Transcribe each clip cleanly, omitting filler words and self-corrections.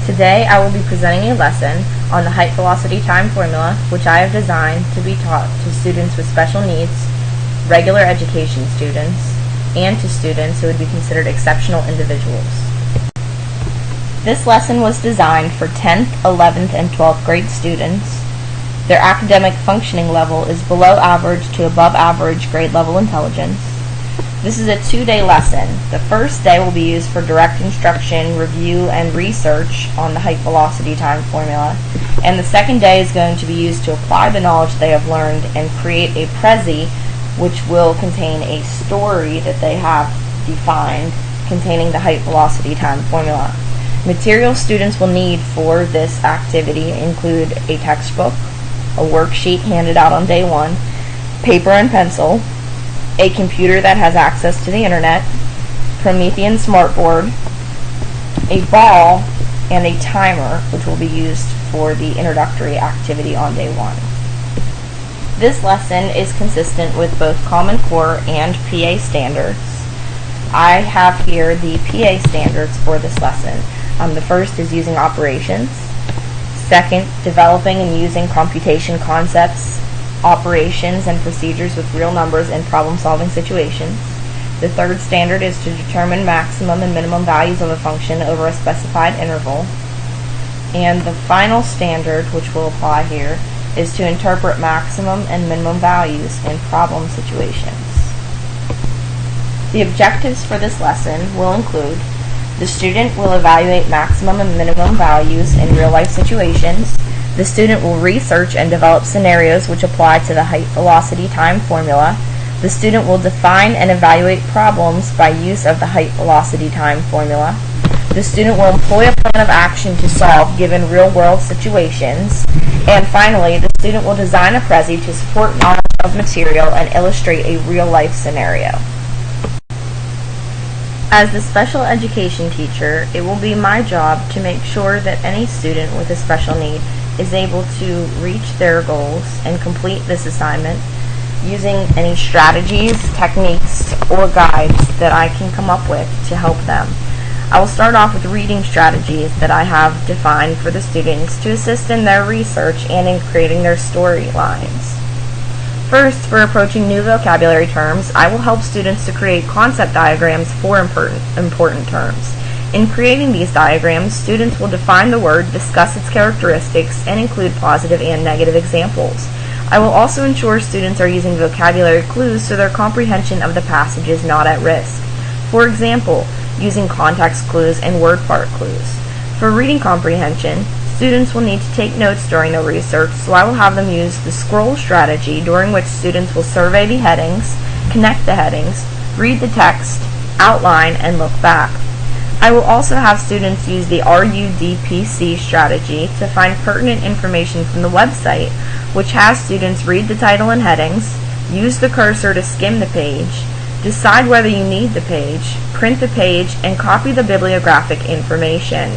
Today I will be presenting a lesson on the height velocity time formula, which I have designed to be taught to students with special needs, regular education students, and to students who would be considered exceptional individuals. This lesson was designed for 10th, 11th, and 12th grade students. Their academic functioning level is below average to above average grade level intelligence. This is a 2-day lesson. The first day will be used for direct instruction, review, and research on the height velocity time formula. And the second day is going to be used to apply the knowledge they have learned and create a Prezi, which will contain a story that they have defined containing the height velocity time formula. Materials students will need for this activity include a textbook, a worksheet handed out on day 1, paper and pencil, a computer that has access to the internet, Promethean smartboard, a ball, and a timer, which will be used for the introductory activity on day 1. This lesson is consistent with both Common Core and PA standards. I have here the PA standards for this lesson. The first is using operations. Second, developing and using computation concepts, operations, and procedures with real numbers in problem-solving situations. The third standard is to determine maximum and minimum values of a function over a specified interval. And the final standard, which will apply here, is to interpret maximum and minimum values in problem situations. The objectives for this lesson will include: the student will evaluate maximum and minimum values in real-life situations. The student will research and develop scenarios which apply to the height velocity time formula. The student will define and evaluate problems by use of the height velocity time formula. The student will employ a plan of action to solve given real-world situations. And finally, the student will design a Prezi to support knowledge of material and illustrate a real-life scenario. As the special education teacher, it will be my job to make sure that any student with a special need is able to reach their goals and complete this assignment using any strategies, techniques, or guides that I can come up with to help them. I will start off with reading strategies that I have defined for the students to assist in their research and in creating their storylines. First, for approaching new vocabulary terms, I will help students to create concept diagrams for important terms. In creating these diagrams, students will define the word, discuss its characteristics, and include positive and negative examples. I will also ensure students are using vocabulary clues so their comprehension of the passage is not at risk. For example, using context clues and word part clues. For reading comprehension, students will need to take notes during their research, so I will have them use the scroll strategy, during which students will survey the headings, connect the headings, read the text, outline, and look back. I will also have students use the RUDPC strategy to find pertinent information from the website, which has students read the title and headings, use the cursor to skim the page, decide whether you need the page, print the page, and copy the bibliographic information.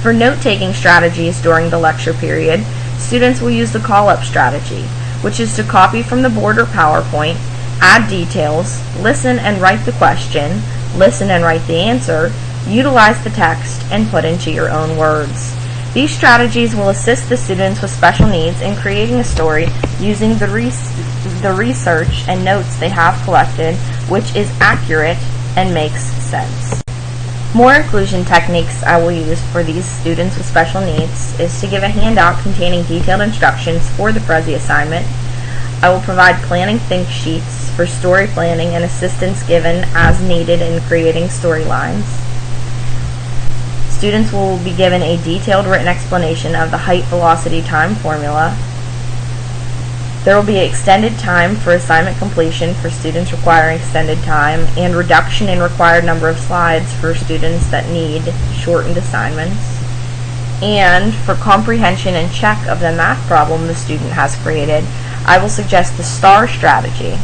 For note-taking strategies during the lecture period, students will use the call-up strategy, which is to copy from the board or PowerPoint, add details, listen and write the question, listen and write the answer, utilize the text, and put into your own words. These strategies will assist the students with special needs in creating a story using the research and notes they have collected, which is accurate and makes sense. More inclusion techniques I will use for these students with special needs is to give a handout containing detailed instructions for the Prezi assignment. I will provide planning think sheets for story planning and assistance given as needed in creating storylines. Students will be given a detailed written explanation of the height velocity time formula. There will be extended time for assignment completion for students requiring extended time, and reduction in required number of slides for students that need shortened assignments. And for comprehension and check of the math problem the student has created, I will suggest the STAR strategy,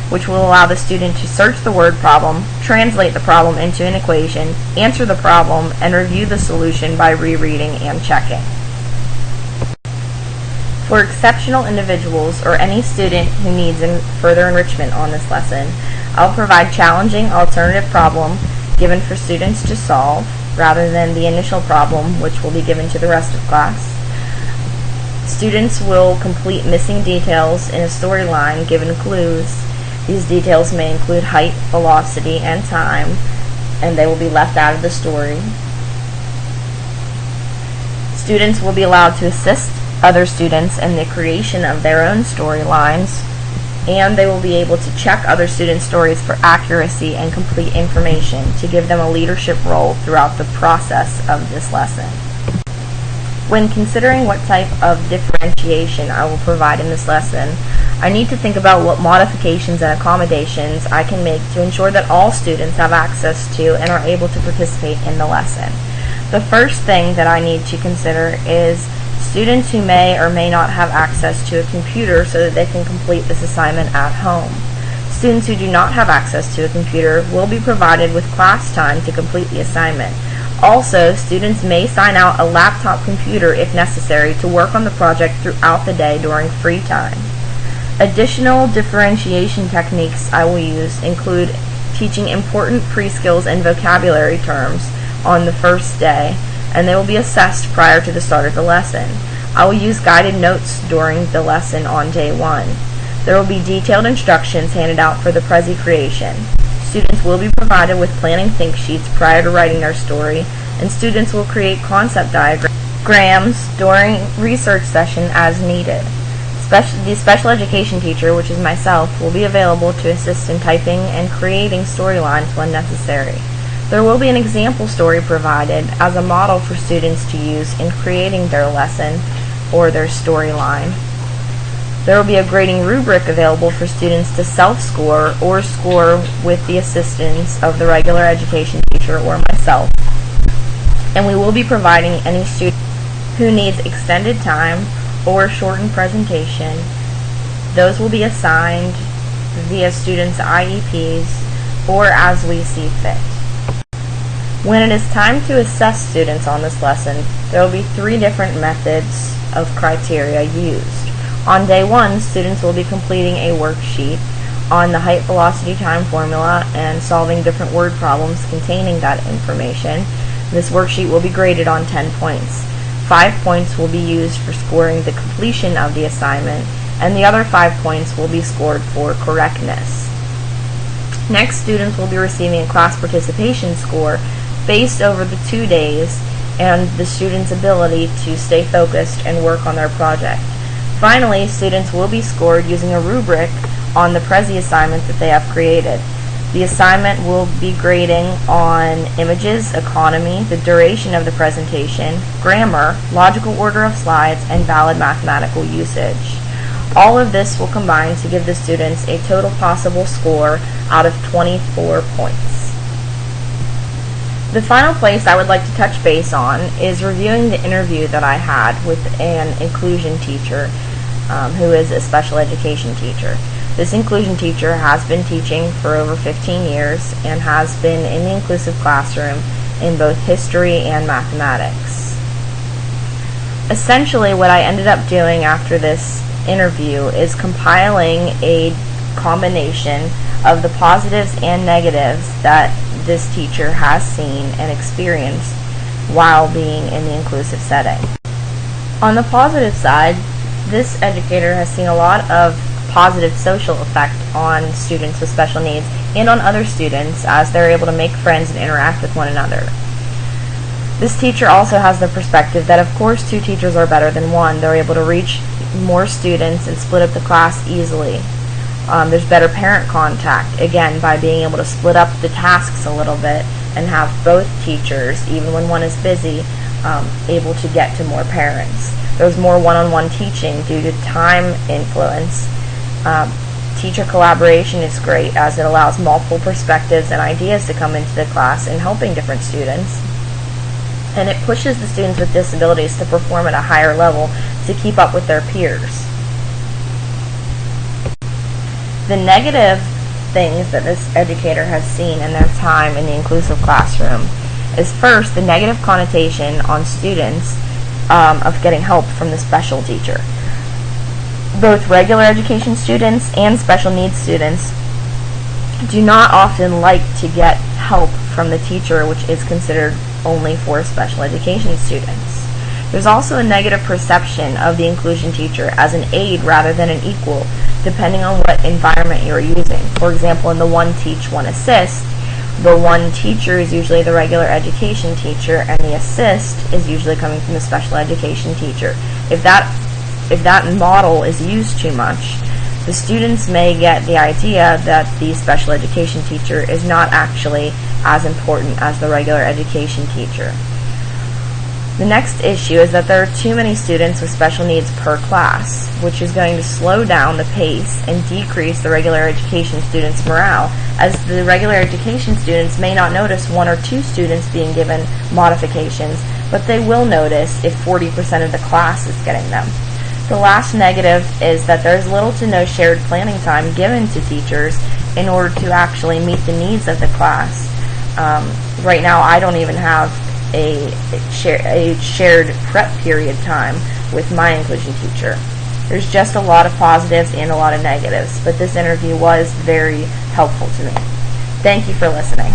which will allow the student to search the word problem, translate the problem into an equation, answer the problem, and review the solution by rereading and checking. For exceptional individuals or any student who needs further enrichment on this lesson, I'll provide challenging alternative problem given for students to solve, rather than the initial problem, which will be given to the rest of class. Students will complete missing details in a storyline given clues. These details may include height, velocity, and time, and they will be left out of the story. Students will be allowed to assist other students in the creation of their own storylines, and they will be able to check other students' stories for accuracy and complete information to give them a leadership role throughout the process of this lesson. When considering what type of differentiation I will provide in this lesson, I need to think about what modifications and accommodations I can make to ensure that all students have access to and are able to participate in the lesson. The first thing that I need to consider is students who may or may not have access to a computer so that they can complete this assignment at home. Students who do not have access to a computer will be provided with class time to complete the assignment. Also, students may sign out a laptop computer if necessary to work on the project throughout the day during free time. Additional differentiation techniques I will use include teaching important pre-skills and vocabulary terms on the first day, and they will be assessed prior to the start of the lesson. I will use guided notes during the lesson on day 1. There will be detailed instructions handed out for the Prezi creation. Students will be provided with planning think sheets prior to writing their story, and students will create concept diagrams during research session as needed. The special education teacher, which is myself, will be available to assist in typing and creating storylines when necessary. There will be an example story provided as a model for students to use in creating their lesson or their storyline. There will be a grading rubric available for students to self-score or score with the assistance of the regular education teacher or myself. And we will be providing any student who needs extended time or shortened presentation. Those will be assigned via students' IEPs or as we see fit. When it is time to assess students on this lesson, there will be 3 different methods of criteria used. On day 1, students will be completing a worksheet on the height, velocity, time formula and solving different word problems containing that information. This worksheet will be graded on 10 points. 5 points will be used for scoring the completion of the assignment, and the other 5 points will be scored for correctness. Next, students will be receiving a class participation score based over the 2 days and the student's ability to stay focused and work on their project. Finally, students will be scored using a rubric on the Prezi assignment that they have created. The assignment will be grading on images, economy, the duration of the presentation, grammar, logical order of slides, and valid mathematical usage. All of this will combine to give the students a total possible score out of 24 points. The final place I would like to touch base on is reviewing the interview that I had with an inclusion teacher who is a special education teacher. This inclusion teacher has been teaching for over 15 years and has been in the inclusive classroom in both history and mathematics. Essentially, what I ended up doing after this interview is compiling a combination of the positives and negatives that this teacher has seen and experienced while being in the inclusive setting. On the positive side, this educator has seen a lot of positive social effect on students with special needs and on other students as they're able to make friends and interact with one another. This teacher also has the perspective that of course 2 teachers are better than 1. They're able to reach more students and split up the class easily. There's better parent contact, again, by being able to split up the tasks a little bit and have both teachers, even when one is busy, able to get to more parents. There's more one-on-one teaching due to time influence. Teacher collaboration is great as it allows multiple perspectives and ideas to come into the class in helping different students. And it pushes the students with disabilities to perform at a higher level to keep up with their peers. The negative things that this educator has seen in their time in the inclusive classroom is first the negative connotation on students of getting help from the special teacher. Both regular education students and special needs students do not often like to get help from the teacher, which is considered only for special education students. There's also a negative perception of the inclusion teacher as an aid rather than an equal, depending on what environment you're using. For example, in the One Teach, One Assist, the one teacher is usually the regular education teacher, and the assist is usually coming from the special education teacher. If that model is used too much, the students may get the idea that the special education teacher is not actually as important as the regular education teacher. The next issue is that there are too many students with special needs per class, which is going to slow down the pace and decrease the regular education students' morale, as the regular education students may not notice one or two students being given modifications, but they will notice if 40% of the class is getting them. The last negative is that there is little to no shared planning time given to teachers in order to actually meet the needs of the class. Right now, I don't even have a shared prep period time with my inclusion teacher. There's just a lot of positives and a lot of negatives, but this interview was very helpful to me. Thank you for listening.